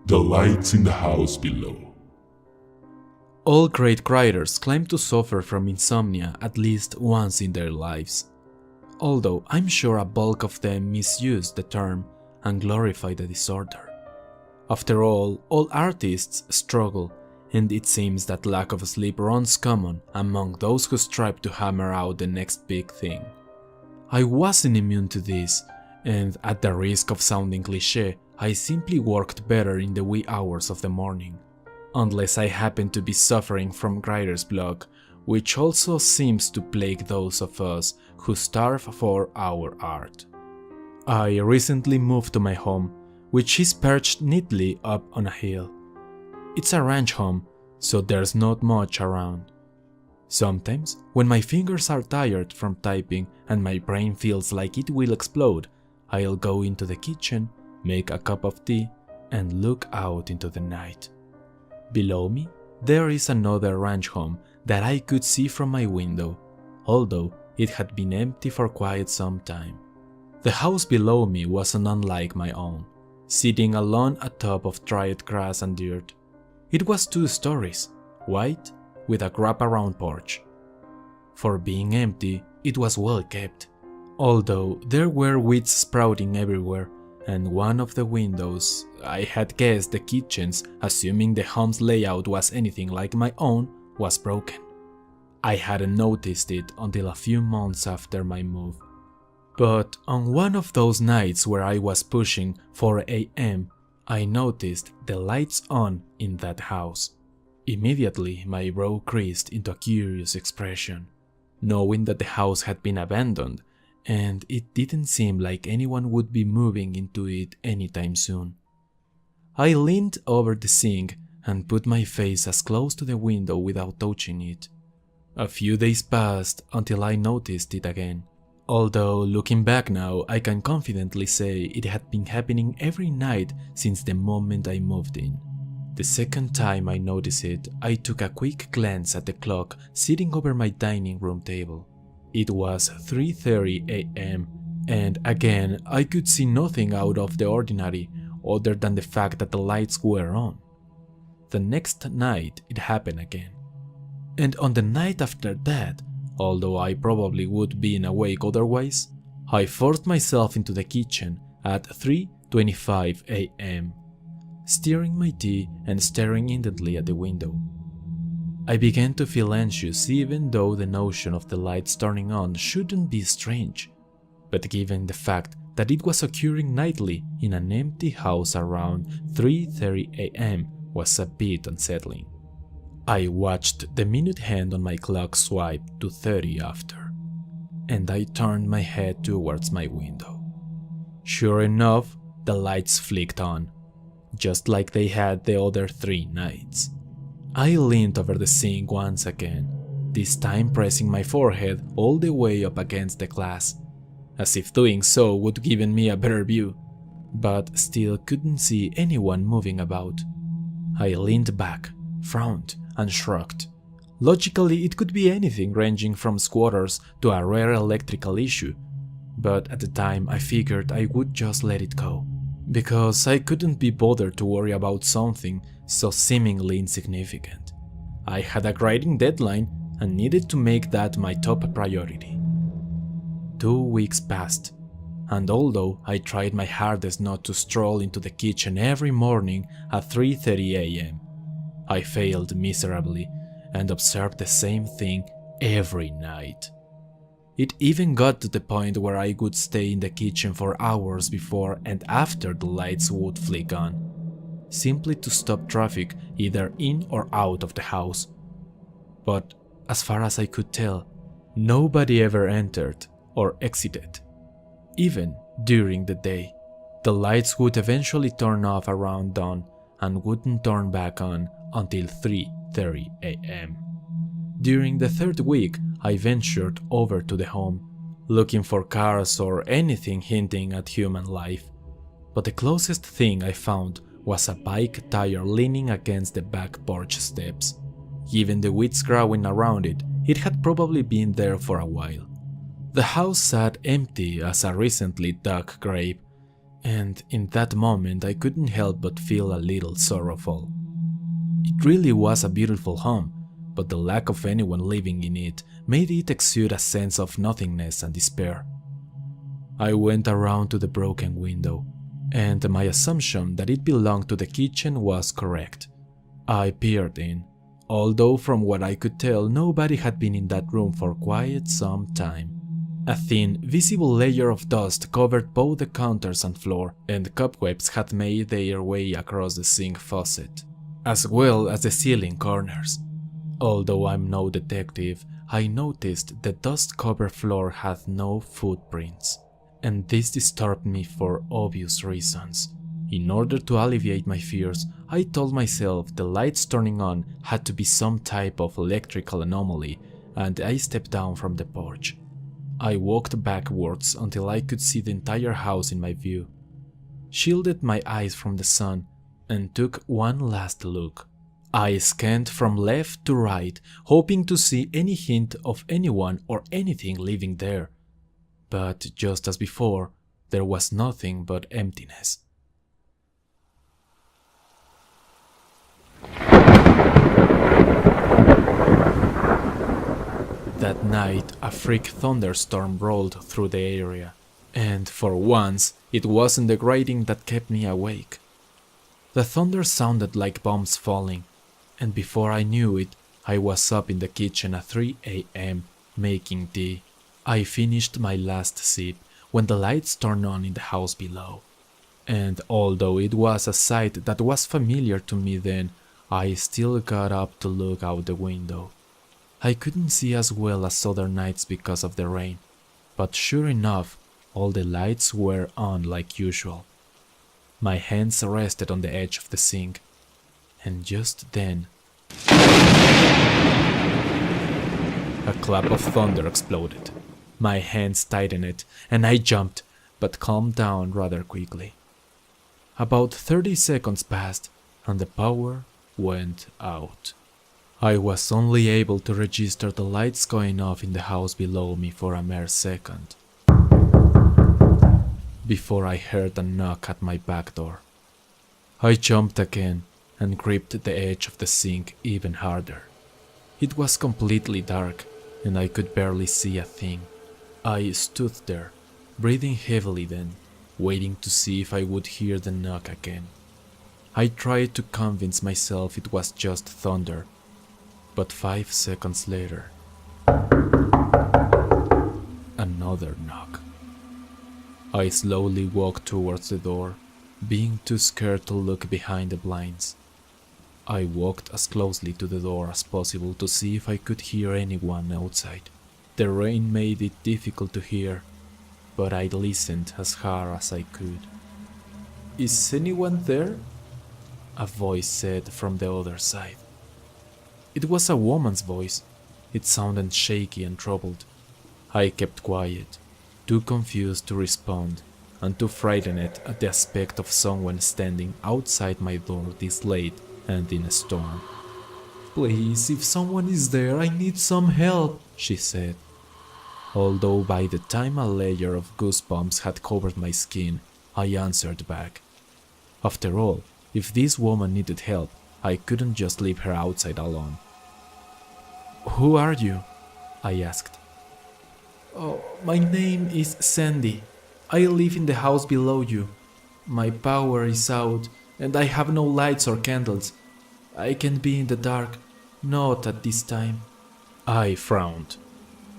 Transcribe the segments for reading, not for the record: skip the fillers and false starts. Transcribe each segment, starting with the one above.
The lights in the house below. All great writers claim to suffer from insomnia at least once in their lives, although I'm sure a bulk of them misuse the term and glorify the disorder. After all artists struggle, and it seems that lack of sleep runs common among those who strive to hammer out the next big thing. I wasn't immune to this, and at the risk of sounding cliché, I simply worked better in the wee hours of the morning, unless I happened to be suffering from writer's block, which also seems to plague those of us who starve for our art. I recently moved to my home, which is perched neatly up on a hill. It's a ranch home, so there's not much around. Sometimes, when my fingers are tired from typing and my brain feels like it will explode, I'll go into the kitchen, make a cup of tea, and look out into the night. Below me, there is another ranch home that I could see from my window, although it had been empty for quite some time. The house below me wasn't unlike my own, sitting alone atop of dried grass and dirt. It was 2 stories, white, with a wraparound porch. For being empty, it was well kept, although there were weeds sprouting everywhere, and one of the windows, I had guessed the kitchen's, assuming the home's layout was anything like my own, was broken. I hadn't noticed it until a few months after my move. But on one of those nights where I was pushing 4 a.m., I noticed the lights on in that house. Immediately, my brow creased into a curious expression, knowing that the house had been abandoned, and it didn't seem like anyone would be moving into it anytime soon. I leaned over the sink and put my face as close to the window without touching it. A few days passed until I noticed it again. Although looking back now, I can confidently say it had been happening every night since the moment I moved in. The second time I noticed it, I took a quick glance at the clock sitting over my dining room table. It was 3:30 a.m., and again I could see nothing out of the ordinary other than the fact that the lights were on. The next night it happened again. And on the night after that, although I probably would be awake otherwise, I forced myself into the kitchen at 3:25 a.m., stirring my tea and staring intently at the window. I began to feel anxious even though the notion of the lights turning on shouldn't be strange, but given the fact that it was occurring nightly in an empty house around 3:30 a.m. was a bit unsettling. I watched the minute hand on my clock swipe to 30 after, and I turned my head towards my window. Sure enough, the lights flicked on, just like they had the other 3 nights. I leaned over the sink once again, this time pressing my forehead all the way up against the glass, as if doing so would give me a better view, but still couldn't see anyone moving about. I leaned back, frowned, and shrugged. Logically, it could be anything ranging from squatters to a rare electrical issue, but at the time I figured I would just let it go, because I couldn't be bothered to worry about something so seemingly insignificant. I had a writing deadline and needed to make that my top priority. 2 weeks passed, and although I tried my hardest not to stroll into the kitchen every morning at 3:30 a.m., I failed miserably and observed the same thing every night. It even got to the point where I would stay in the kitchen for hours before and after the lights would flick on, simply to stop traffic either in or out of the house. But as far as I could tell, nobody ever entered or exited. Even during the day, the lights would eventually turn off around dawn and wouldn't turn back on until 3:30 a.m. During the 3rd week, I ventured over to the home, looking for cars or anything hinting at human life, but the closest thing I found was a bike tire leaning against the back porch steps. Given the weeds growing around it, it had probably been there for a while. The house sat empty as a recently dug grave, And in that moment I couldn't help but feel a little sorrowful. It really was a beautiful home, but the lack of anyone living in it made it exude a sense of nothingness and despair. I went around to the broken window, and my assumption that it belonged to the kitchen was correct. I peered in, although from what I could tell nobody had been in that room for quite some time. A thin, visible layer of dust covered both the counters and floor, and cobwebs had made their way across the sink faucet, as well as the ceiling corners. Although I'm no detective, I noticed the dust-covered floor had no footprints, and this disturbed me for obvious reasons. In order to alleviate my fears, I told myself the lights turning on had to be some type of electrical anomaly, and I stepped down from the porch. I walked backwards until I could see the entire house in my view, shielded my eyes from the sun, and took one last look. I scanned from left to right, hoping to see any hint of anyone or anything living there. But just as before, there was nothing but emptiness. That night, a freak thunderstorm rolled through the area, and for once, it wasn't the grating that kept me awake. The thunder sounded like bombs falling, and before I knew it, I was up in the kitchen at 3 a.m. making tea. I finished my last sip when the lights turned on in the house below, and although it was a sight that was familiar to me then, I still got up to look out the window. I couldn't see as well as other nights because of the rain, but sure enough, all the lights were on like usual. My hands rested on the edge of the sink, and just then, a clap of thunder exploded. My hands tightened, and I jumped, but calmed down rather quickly. About 30 seconds passed, and the power went out. I was only able to register the lights going off in the house below me for a mere second, before I heard a knock at my back door. I jumped again and gripped the edge of the sink even harder. It was completely dark, and I could barely see a thing. I stood there, breathing heavily then, waiting to see if I would hear the knock again. I tried to convince myself it was just thunder, but 5 seconds later, another knock. I slowly walked towards the door, being too scared to look behind the blinds. I walked as closely to the door as possible to see if I could hear anyone outside. The rain made it difficult to hear, but I listened as hard as I could. "Is anyone there?" a voice said from the other side. It was a woman's voice. It sounded shaky and troubled. I kept quiet, too confused to respond, and too frightened at the aspect of someone standing outside my door this late and in a storm. "Please, if someone is there, I need some help," she said. Although by the time a layer of goosebumps had covered my skin, I answered back. After all, if this woman needed help, I couldn't just leave her outside alone. "Who are you?" I asked. "Oh, my name is Sandy. I live in the house below you. My power is out, and I have no lights or candles. I can be in the dark, not at this time." I frowned.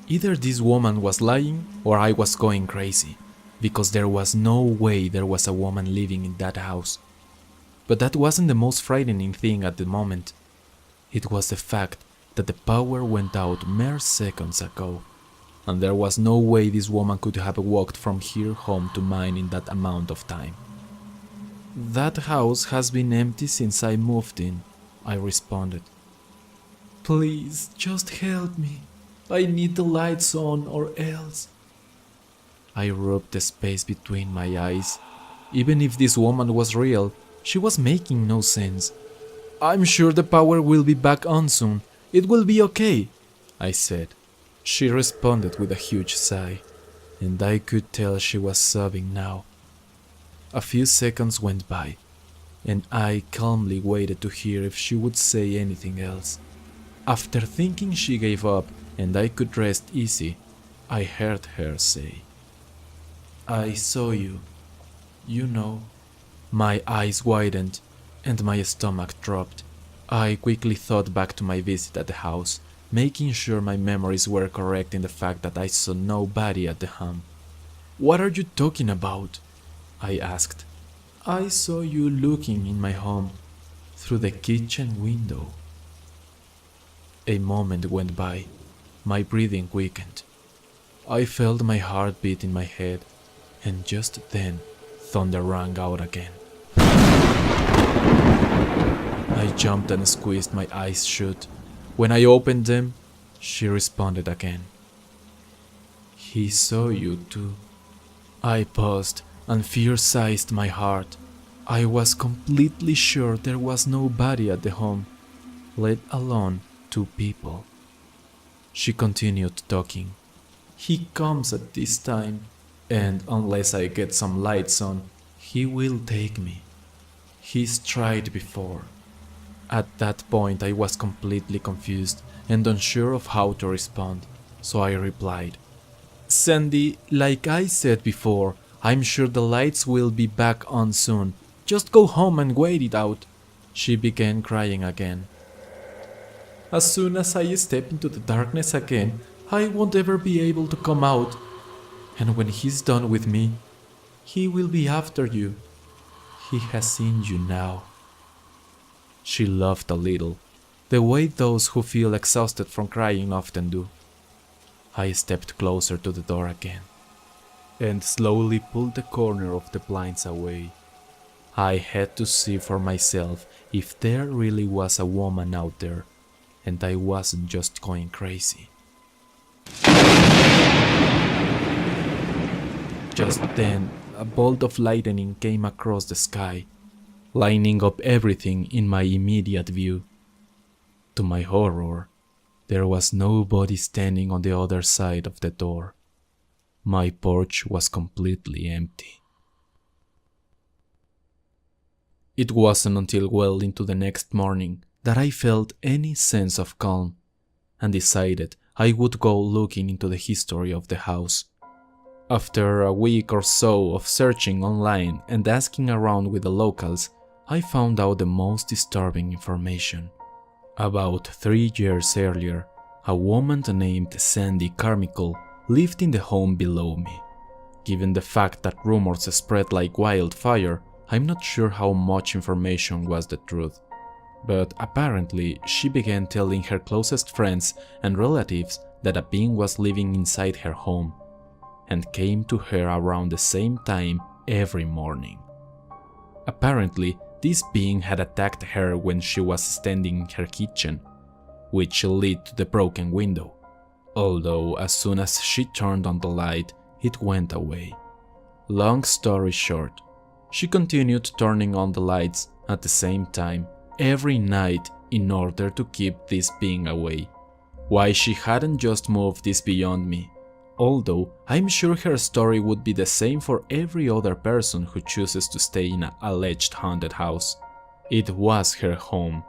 Either this woman was lying or I was going crazy, because there was no way there was a woman living in that house. But that wasn't the most frightening thing at the moment. It was the fact that the power went out mere seconds ago, and there was no way this woman could have walked from here home to mine in that amount of time. "That house has been empty since I moved in," I responded. "Please, just help me. I need the lights on or else." I rubbed the space between my eyes. Even if this woman was real, she was making no sense. "I'm sure the power will be back on soon. It will be okay," I said. She responded with a huge sigh, and I could tell she was sobbing now. A few seconds went by, and I calmly waited to hear if she would say anything else. After thinking she gave up and I could rest easy, I heard her say, "I saw you, you know." My eyes widened and my stomach dropped. I quickly thought back to my visit at the house, making sure my memories were correct in the fact that I saw nobody at the home. "What are you talking about?" I asked. "I saw you looking in my home, through the kitchen window." A moment went by. My breathing quickened. I felt my heart beat in my head, and just then, thunder rang out again. I jumped and squeezed my eyes shut. When I opened them, she responded again. "He saw you too." I paused, and fear seized my heart. I was completely sure there was nobody at the home, let alone 2 people. She continued talking. "He comes at this time, and unless I get some lights on, he will take me. He's tried before." At that point I was completely confused and unsure of how to respond, so I replied, "Sandy, like I said before, I'm sure the lights will be back on soon. Just go home and wait it out." She began crying again. "As soon as I step into the darkness again, I won't ever be able to come out. And when he's done with me, he will be after you. He has seen you now." She laughed a little, the way those who feel exhausted from crying often do. I stepped closer to the door again, and slowly pulled the corner of the blinds away. I had to see for myself if there really was a woman out there, and I wasn't just going crazy. Just then, a bolt of lightning came across the sky, lining up everything in my immediate view. To my horror, there was nobody standing on the other side of the door. My porch was completely empty. It wasn't until well into the next morning that I felt any sense of calm, and decided I would go looking into the history of the house. After a week or so of searching online and asking around with the locals, I found out the most disturbing information. About 3 years earlier, a woman named Sandy Carmichael lived in the home below me. Given the fact that rumors spread like wildfire, I'm not sure how much information was the truth. But apparently, she began telling her closest friends and relatives that a being was living inside her home, and came to her around the same time every morning. Apparently, this being had attacked her when she was standing in her kitchen, which led to the broken window, although as soon as she turned on the light, it went away. Long story short, she continued turning on the lights at the same time every night in order to keep this being away. Why she hadn't just moved is beyond me, although I'm sure her story would be the same for every other person who chooses to stay in an alleged haunted house. It was her home.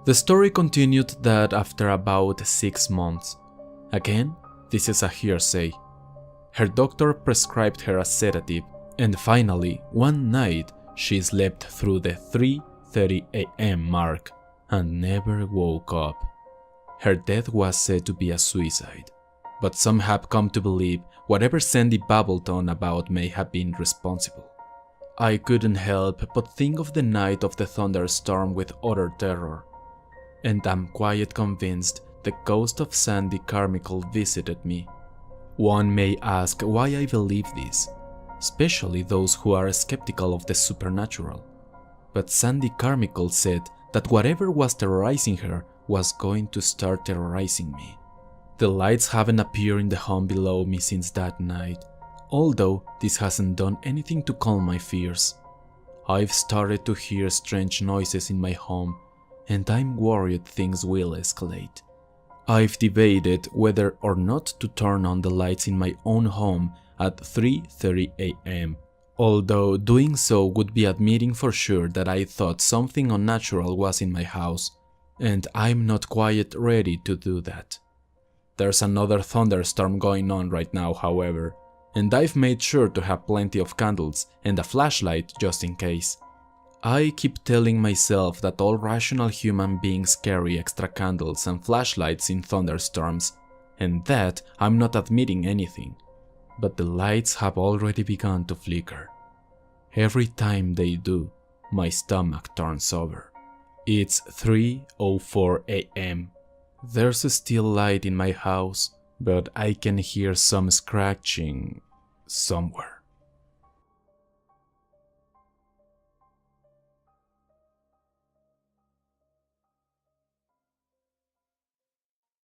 The story continued that after about 6 months, again, this is a hearsay, her doctor prescribed her a sedative, and finally, one night, she slept through the 3:30 a.m. mark and never woke up. Her death was said to be a suicide, but some have come to believe whatever Sandy babbled on about may have been responsible. I couldn't help but think of the night of the thunderstorm with utter terror, and I'm quite convinced the ghost of Sandy Carmichael visited me. One may ask why I believe this, especially those who are skeptical of the supernatural. But Sandy Carmichael said that whatever was terrorizing her was going to start terrorizing me. The lights haven't appeared in the home below me since that night, although this hasn't done anything to calm my fears. I've started to hear strange noises in my home, and I'm worried things will escalate. I've debated whether or not to turn on the lights in my own home at 3:30 a.m., Although doing so would be admitting for sure that I thought something unnatural was in my house, and I'm not quite ready to do that. There's another thunderstorm going on right now, however, and I've made sure to have plenty of candles and a flashlight just in case. I keep telling myself that all rational human beings carry extra candles and flashlights in thunderstorms, and that I'm not admitting anything, but the lights have already begun to flicker. Every time they do, my stomach turns over. It's 3:04 a.m. There's still light in my house, but I can hear some scratching somewhere.